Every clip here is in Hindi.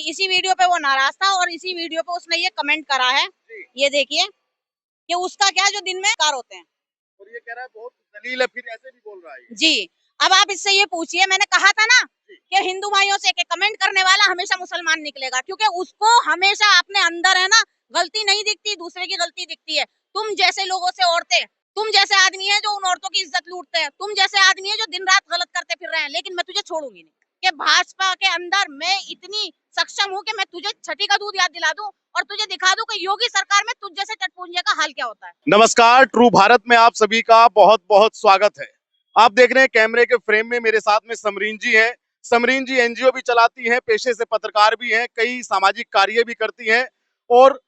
इसी वीडियो पे वो नाराज था और इसी वीडियो पे उसने ये कमेंट करा है। ये देखिए कि उसका क्या जो दिन में कार होते हैं और ये कह रहा है बहुत जलील है, फिर ऐसे भी बोल रहा है ये। जी। अब आप इससे ये पूछिए, मैंने कहा था ना कि हिंदू भाइयों से कि कमेंट करने वाला हमेशा मुसलमान निकलेगा, क्योंकि उसको हमेशा अपने अंदर है ना गलती नहीं दिखती, दूसरे की गलती दिखती है। तुम जैसे लोगों से औरतें, तुम जैसे आदमी है जो उन औरतों की इज्जत लूटते हैं, तुम जैसे आदमी है जो दिन रात गलत करते फिर रहे हैं, लेकिन मैं तुझे छोड़ूंगी नहीं। कि भाजपा के अंदर मैं इतनी सक्षम हूँ कि मैं तुझे छठी का दूध याद दिला दूं और तुझे दिखा दूं कि योगी सरकार में तुझ जैसे टटपुंजे का हाल क्या होता है। नमस्कार, ट्रू भारत में आप सभी का बहुत बहुत स्वागत है। आप देख रहे हैं कैमरे के फ्रेम में मेरे साथ में समरीन जी हैं। समरीन जी एनजीओ भी चलाती हैं, पेशे से पत्रकार भी हैं, कई सामाजिक कार्य भी करती हैं और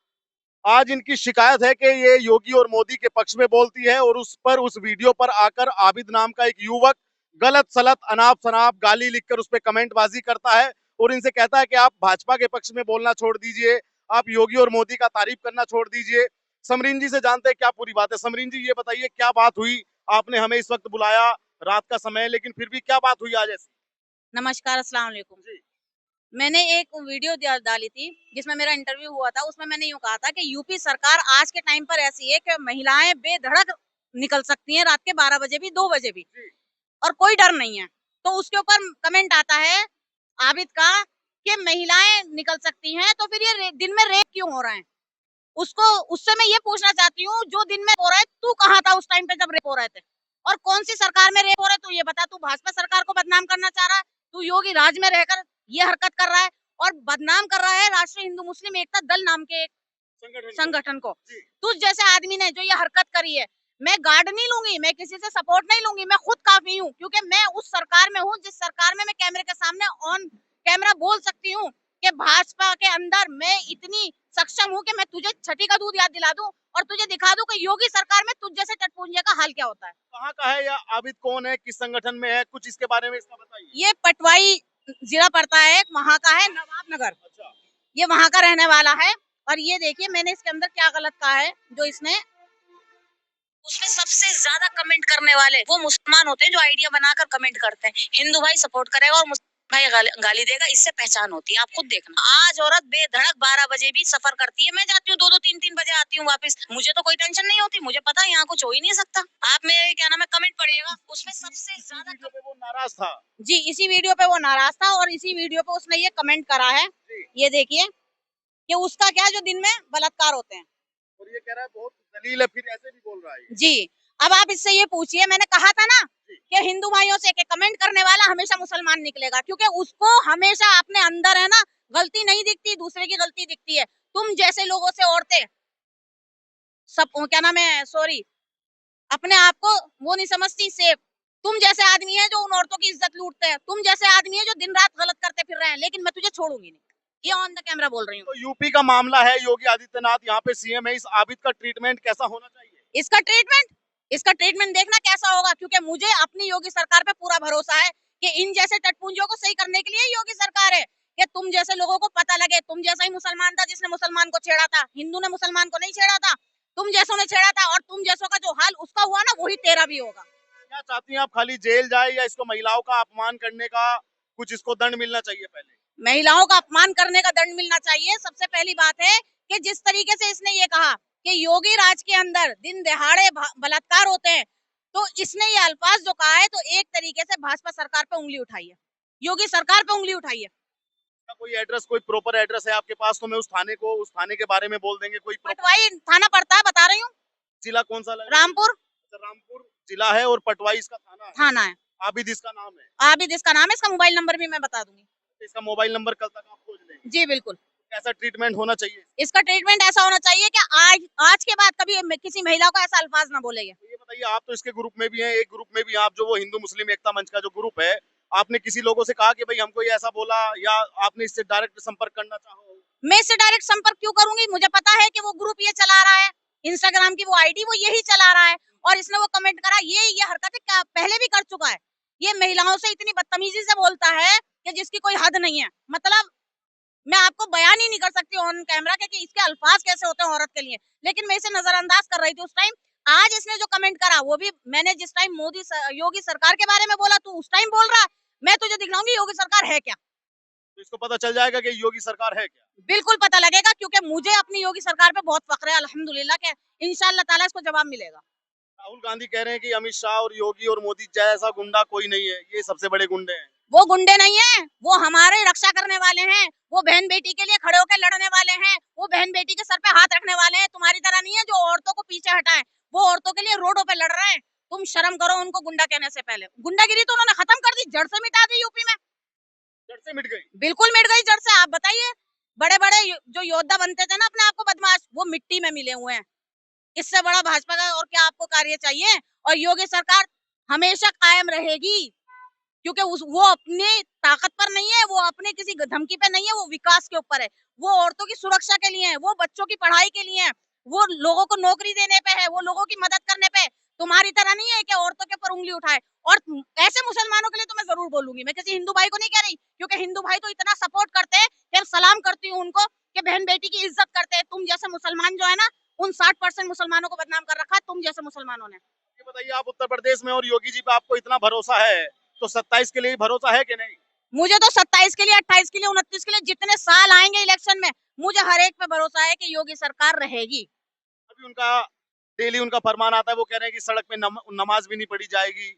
आज इनकी शिकायत है कि ये योगी और मोदी के पक्ष में बोलती है और उस वीडियो पर आकर आबिद नाम का एक युवक गलत सलत अनाप शनाप गाली लिखकर उस पर कमेंटबाजी करता है और इनसे कहता है कि आप भाजपा के पक्ष में बोलना छोड़ दीजिए, आप योगी और मोदी का तारीफ करना छोड़ दीजिए। समरीन जी से जानते हैं क्या पूरी बात है। समरीन जी ये बताइए क्या बात हुई, आपने हमें इस वक्त बुलाया, रात का समय, लेकिन फिर भी क्या बात हुई आज ऐसी? नमस्कार, अस्सलाम वालेकुम। मैंने एक वीडियो डाली थी जिसमें मेरा इंटरव्यू हुआ था। उसमें मैंने यूं कहा था कि यूपी सरकार आज के टाइम पर ऐसी है कि महिलाएं बेधड़क निकल सकती हैं, रात के 12 बजे भी, 2 बजे भी, और कोई डर नहीं है। तो उसके ऊपर कमेंट आता है आबिद का कि महिलाएं निकल सकती हैं तो फिर ये दिन में रेप क्यों हो रहा है। उसको उससे मैं ये पूछना चाहती हूँ, जो दिन में हो रहा है तू कहाँ था उस टाइम पे जब रेप हो रहे थे, और कौन सी सरकार में रेप हो रहा है तू ये बता। तू भाजपा सरकार को बदनाम करना चाह रहा है, तू योगी राज में रहकर ये हरकत कर रहा है और बदनाम कर रहा है राष्ट्रीय हिंदू मुस्लिम एकता दल नाम के एक संगठन को। तुझ जैसे आदमी ने जो ये हरकत करी है, मैं गार्ड नहीं लूंगी, मैं किसी से सपोर्ट नहीं लूंगी, मैं खुद काफी हूँ, क्योंकि मैं उस सरकार में हूँ जिस सरकार में मैं कैमरे के सामने ऑन कैमरा बोल सकती हूँ कि भाजपा के अंदर मैं इतनी सक्षम हूँ कि मैं तुझे छठी का दूध याद दिला दूं और तुझे दिखा दूं कि योगी सरकार में तुझ जैसे टटपुंजे का हाल क्या होता है। कहाँ का है या आबिद कौन है, किस संगठन में है, कुछ इसके बारे में इसका बताइए। ये पटवाई जिला पड़ता है, वहाँ का है नवाब नगर। अच्छा। ये वहाँ का रहने वाला है। और ये देखिए मैंने इसके अंदर क्या गलत कहा है जो इसने, उसमें सबसे ज्यादा कमेंट करने वाले वो मुसलमान होते हैं जो आइडिया बनाकर कमेंट करते हैं। हिंदू भाई सपोर्ट करेगा और भाई गाली देगा, इससे पहचान होती है। आप खुद देखना, आज औरत बेधड़क 12 बजे भी सफर करती है। मैं जाती हूँ 2-2 3-3 बजे आती हूँ वापस, मुझे तो कोई टेंशन नहीं होती, मुझे पता है यहाँ कुछ हो ही नहीं सकता। आप मेरे क्या नाम है कमेंट पढ़िएगा, उसमें सबसे ज्यादा वो नाराज था। जी, इसी वीडियो पे वो नाराज था और इसी वीडियो पे उसने ये कमेंट करा है। ये देखिए कि उसका क्या जो दिन में बलात्कार होते हैं और ये कह रहा है बहुत जलील है, फिर ऐसे भी बोल रहा है ये। जी। अब आप इससे ये पूछिए, मैंने कहा था ना कि हिंदू भाइयों से कि कमेंट करने वाला हमेशा मुसलमान निकलेगा, क्योंकि उसको हमेशा अपने अंदर है ना गलती नहीं दिखती, दूसरे की गलती दिखती है। तुम जैसे लोगों से औरतें सब क्या नाम है, सॉरी, अपने आप को वो नहीं समझती सेफ। तुम जैसे आदमी है जो उन औरतों की इज्जत लूटते हैं, तुम जैसे आदमी है जो दिन रात गलत करते फिर रहे हैं, लेकिन मैं तुझे छोड़ूंगी नहीं। ये ऑन द कैमरा बोल रही हूँ। तो यूपी का मामला है, योगी आदित्यनाथ यहाँ पे सीएम है, इस आबिद का ट्रीटमेंट कैसा होना चाहिए? इसका ट्रीटमेंट देखना कैसा होगा, क्योंकि मुझे अपनी योगी सरकार पे पूरा भरोसा है कि इन जैसे टटपुंजों को सही करने के लिए योगी सरकार है। कि तुम जैसे लोगों को पता लगे, तुम जैसा ही मुसलमान था जिसने मुसलमान को छेड़ा था, हिंदू ने मुसलमान को नहीं छेड़ा था, तुम जैसों ने छेड़ा था, और तुम जैसों का जो हाल उसका हुआ ना वही तेरा भी होगा। क्या चाहती हैं आप, खाली जेल जाए या इसको महिलाओं का अपमान करने का कुछ इसको दंड मिलना चाहिए? पहले महिलाओं का अपमान करने का दंड मिलना चाहिए। सबसे पहली बात है कि जिस तरीके से इसने ये कहा कि योगी राज के अंदर दिन दहाड़े बलात्कार होते हैं, तो इसने ये अल्फाज जो कहा है तो एक तरीके से भाजपा सरकार पे उंगली उठाई है, योगी सरकार पे उंगली उठाई है। कोई एड्रेस, कोई प्रॉपर एड्रेस है आपके पास तो मैं उस थाने के बारे में बोल देंगे। कोई पटवाई थाना पड़ता है, बता रही हूँ, जिला कौन सा लग रामपुर रामपुर जिला है और पटवाई इसका थाना है। आबिद इसका नाम है। आबिद इसका नाम है, इसका मोबाइल नंबर भी मैं बता दूंगी। इसका मोबाइल नंबर कल तक आप खोज लेंगे? जी बिल्कुल। कैसा ट्रीटमेंट होना चाहिए? इसका ट्रीटमेंट ऐसा होना चाहिए कि आज के बाद कभी किसी महिला को ऐसा अल्फाज ना बोलेंगे। तो ये बताइए, आप तो इसके ग्रुप में भी हैं, एक ग्रुप में भी आप जो वो हिंदू मुस्लिम एकता मंच का जो ग्रुप है, आपने किसी लोगों से कहा कि भाई हमको ये ऐसा बोला, या आपने इससे डायरेक्ट संपर्क करना चाहो? मैं इससे डायरेक्ट संपर्क क्यों करूंगी, मुझे पता है कि वो ग्रुप ये चला रहा है, इंस्टाग्राम की वो आईडी वो यही चला रहा है, और इसने वो कमेंट करा, ये हरकतें पहले भी कर चुका है। ये महिलाओं से इतनी बदतमीजी से बोलता है कि जिसकी कोई हद नहीं है। मतलब मैं आपको बयान ही नहीं कर सकती ऑन कैमरा कि इसके अल्फाज कैसे होते हैं औरत के लिए, लेकिन मैं इसे नजरअंदाज कर रही थी उस टाइम। आज इसने जो कमेंट करा वो भी मैंने जिस टाइम योगी सरकार के बारे में बोला, तू उस टाइम बोल रहा है। मैं तुझे दिखलाऊंगी योगी सरकार है क्या। तो इसको पता चल जाएगा कि योगी सरकार है क्या? बिल्कुल पता लगेगा, क्योंकि मुझे अपनी योगी सरकार पे बहुत फख्र है अल्हम्दुलिल्लाह के इंशाअल्लाह ताला इसको जवाब मिलेगा। राहुल गांधी कह रहे हैं कि अमित शाह और योगी और मोदी जैसा गुंडा कोई नहीं है, ये सबसे बड़े गुंडे हैं। वो गुंडे नहीं है, वो हमारे रक्षा करने वाले हैं, वो बहन बेटी के लिए खड़े होकर लड़ने वाले हैं, वो बहन बेटी के सर पे हाथ रखने वाले हैं। तुम्हारी तरह नहीं है जो औरतों को पीछे हटाए, वो औरतों के लिए रोडों पे लड़ रहे हैं। तुम शर्म करो उनको गुंडा कहने से पहले। गुंडागिरी तो उन्होंने खत्म कर दी, जड़ से मिटा दी यूपी में। जड़ से मिट गई। बिल्कुल मिट गई जड़ से। आप बताइए, बड़े बड़े जो योद्धा बनते थे ना अपने आप को बदमाश, वो मिट्टी में मिले हुए हैं। इससे बड़ा भाजपा का और क्या आपको कार्य चाहिए? और योगी सरकार हमेशा कायम रहेगी, क्योंकि वो अपनी ताकत पर नहीं है, वो अपने किसी धमकी पे नहीं है, वो विकास के ऊपर है। वो औरतों की सुरक्षा के लिए है, वो बच्चों की पढ़ाई के लिए है, वो लोगों को नौकरी देने पे है, वो लोगों की मदद करने पे है। तुम्हारी तरह नहीं है कि औरतों के ऊपर उंगली उठाए। और ऐसे मुसलमानों के लिए तो मैं जरूर बोलूंगी, मैं किसी हिंदू भाई को नहीं कह रही, क्योंकि हिंदू भाई तो इतना सपोर्ट करते हैं कि सलाम करती हूँ उनको कि बहन बेटी की इज्जत करते हैं। तुम जैसे मुसलमान जो है ना, उन 60% मुसलमानों को बदनाम कर रखा है तुम जैसे मुसलमानों ने। ये बताइए, आप उत्तर प्रदेश में और योगी जी पे आपको इतना भरोसा है, तो 27 के लिए भरोसा है कि नहीं? मुझे तो 27 के लिए, 28 के लिए, 29 के लिए, जितने साल आएंगे इलेक्शन में, मुझे हर एक पे भरोसा है कि योगी सरकार रहेगी। अभी उनका डेली उनका फरमान आता है, वो कह रहे हैं कि सड़क पे नमाज भी नहीं पढ़ी जाएगी।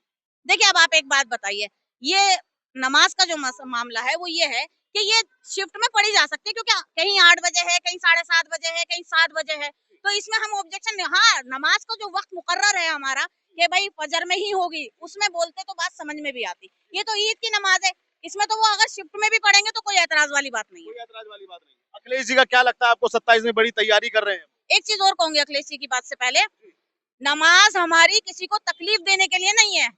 देखिए, अब आप एक बात बताइए, ये नमाज का जो मामला है वो ये है कि ये शिफ्ट में पढ़ी जा सकती है, क्योंकि कहीं 8 बजे है, कहीं 7:30 बजे है, कहीं 7 बजे है, तो इसमें हम ऑब्जेक्शन नहीं। हाँ, नमाज का जो वक्त मुकर्रर है हमारा कि भाई फजर में ही होगी, उसमें बोलते तो बात समझ में भी आती। ये तो ईद की नमाज है, इसमें तो वो अगर शिफ्ट में भी पढ़ेंगे तो कोई एतराज वाली बात नहीं है। कोई ऐतराज वाली बात नहीं। अखिलेश जी का क्या लगता है आपको, 27 में बड़ी तैयारी कर रहे हैं? एक चीज और कहूंगी अखिलेश जी की बात से पहले, नमाज हमारी किसी को तकलीफ देने के लिए नहीं है,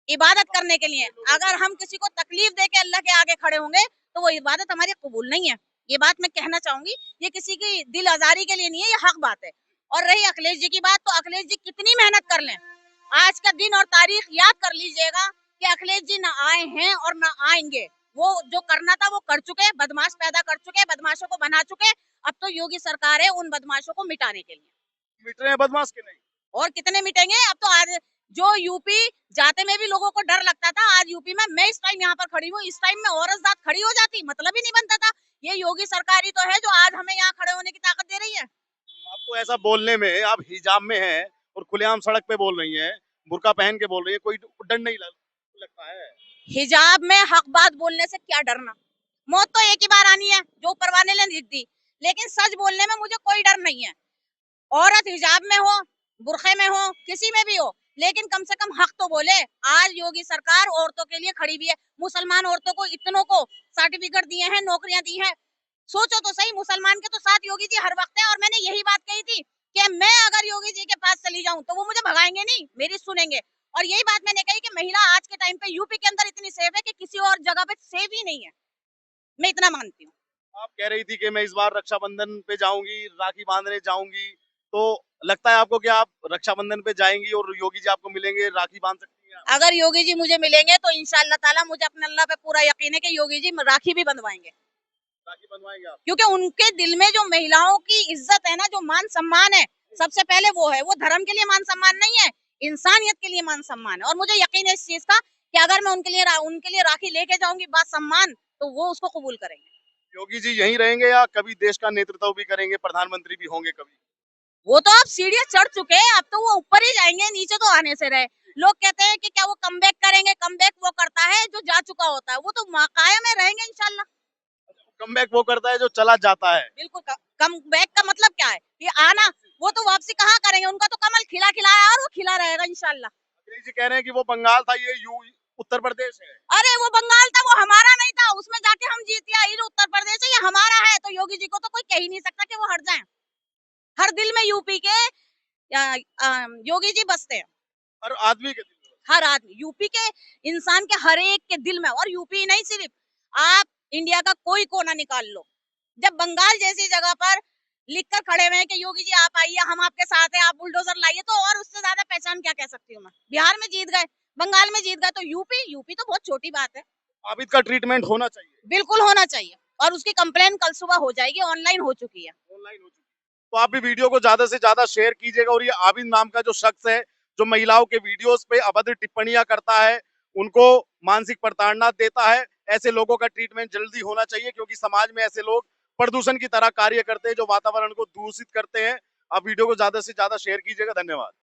इबादत करने के लिए। अगर हम किसी को तकलीफ दे के अल्लाह के आगे खड़े होंगे तो वो इबादत हमारी कबूल नहीं है। ये बात मैं कहना चाहूंगी, ये किसी की दिल आजारी के लिए नहीं है, ये हक बात है। और रही अखिलेश जी की बात, तो अखिलेश जी कितनी मेहनत कर लें, आज का दिन और तारीख याद कर लीजिएगा कि अखिलेश जी ना आए हैं और ना आएंगे। वो जो करना था वो कर चुके, बदमाश पैदा कर चुके, बदमाशों को बना चुके। अब तो योगी सरकार है उन बदमाशों को मिटाने के लिए। मिट रहे हैं बदमाश के नहीं? और कितने मिटेंगे? अब तो आज जो यूपी जाते में भी लोगों को डर लगता था, आज यूपी में मैं इस टाइम यहाँ पर खड़ी हूँ, इस टाइम में औरत जात खड़ी हो जाती, मतलब ही नहीं बनता था। ये योगी सरकार ही तो है जो आज हमें यहाँ खड़े होने की ताकत दे रही है। आपको ऐसा बोलने में, आप हिजाब में हैं और खुलेआम सड़क पे बोल रही हैं, बुर्का पहन के बोल रही है, कोई डर नहीं लगता है? हिजाब में हक बात बोलने से क्या डरना? मौत तो एक ही बार आनी है, जो ऊपर वाले ने लिख दी। लेकिन सच बोलने में मुझे कोई डर नहीं है। औरत हिजाब में हो, बुरखे में हो, किसी में भी हो, लेकिन कम से कम हक तो बोले। आज योगी सरकार औरतों के लिए खड़ी भी है। मुसलमान औरतों को इतनों को सर्टिफिकेट दिए हैं, नौकरियां दी हैं। सोचो तो सही, मुसलमान के तो साथ योगी जी हर वक्त है। और मैंने यही बात कही थी कि मैं अगर योगी जी के पास चली जाऊं तो वो मुझे भगाएंगे नहीं, मेरी सुनेंगे। और यही बात मैंने कही कि महिला आज के टाइम पे यूपी के अंदर इतनी सेफ है कि किसी और जगह पे सेफ ही नहीं है। मैं इतना मानती हूँ। आप कह रही थी कि मैं इस बार रक्षाबंधन पे जाऊंगी, राखी बांधने जाऊंगी, तो लगता है आपको कि आप रक्षाबंधन पे जाएंगी और योगी जी आपको मिलेंगे, राखी बांध सकती हैं आप? अगर योगी जी मुझे मिलेंगे तो इंशाअल्लाह ताला मुझे अपने अल्लाह पे पूरा यकीन है कि योगी जी राखी भी बंधवाएंगे, राखी बंधवाएंगे आप? क्योंकि उनके दिल में जो महिलाओं की इज्जत है ना, जो मान सम्मान है, सबसे पहले वो है। वो धर्म के लिए मान सम्मान नहीं है, इंसानियत के लिए मान सम्मान है। और मुझे यकीन है इस चीज का कि अगर मैं उनके लिए राखी लेके जाऊंगी बात सम्मान, तो वो उसको कबूल करेंगे। योगी जी यहीं रहेंगे या कभी देश का नेतृत्व भी करेंगे, प्रधानमंत्री भी होंगे कभी? वो तो अब सीढ़ियां चढ़ चुके हैं, अब तो वो ऊपर ही जाएंगे, नीचे तो आने से रहे। लोग कहते हैं कि क्या वो कमबैक करेंगे? कमबैक वो करता है जो जा चुका होता है, वो तो कायम में रहेंगे इंशाल्लाह। कमबैक वो करता है जो चला जाता है। बिल्कुल। कमबैक का मतलब क्या है? ये आना। वो तो वापसी कहाँ करेंगे? उनका तो कमल खिला खिलाया और वो खिला रहेगा इंशाल्लाह। अखिलेश जी कह रहे हैं कि वो बंगाल था, ये उत्तर प्रदेश है। अरे वो बंगाल था, वो हमारा नहीं था, उसमें जाके हम जीत गया। ये उत्तर प्रदेश है, ये हमारा है। तो योगी जी को तो कोई कह ही नहीं सकता कि वो हट जाए। हर दिल में यूपी के योगी जी बसते हैं। हर आदमी के दिल में। हर आदमी यूपी के इंसान के हर एक के दिल में। और यूपी नहीं सिर्फ, आप इंडिया का कोई कोना निकाल लो, जब बंगाल जैसी जगह पर लिख कर खड़े हुए हैं कि योगी जी आप आइए, हम आपके साथ हैं, आप बुलडोजर लाइए, तो और उससे ज्यादा पहचान क्या कह सकती हूँ मैं? बिहार में जीत गए, बंगाल में जीत गए, तो यूपी यूपी तो बहुत छोटी बात है। आबिद का ट्रीटमेंट होना चाहिए। बिल्कुल होना चाहिए। और उसकी कंप्लेन कल सुबह हो जाएगी, ऑनलाइन हो चुकी है। ऑनलाइन हो चुकी है। तो आप भी वीडियो को ज्यादा से ज्यादा शेयर कीजिएगा। और ये आबिद नाम का जो शख्स है, जो महिलाओं के वीडियोस पे अभद्र टिप्पणियां करता है, उनको मानसिक प्रताड़ना देता है, ऐसे लोगों का ट्रीटमेंट जल्दी होना चाहिए, क्योंकि समाज में ऐसे लोग प्रदूषण की तरह कार्य करते हैं जो वातावरण को दूषित करते हैं। आप वीडियो को ज्यादा से ज्यादा शेयर कीजिएगा। धन्यवाद।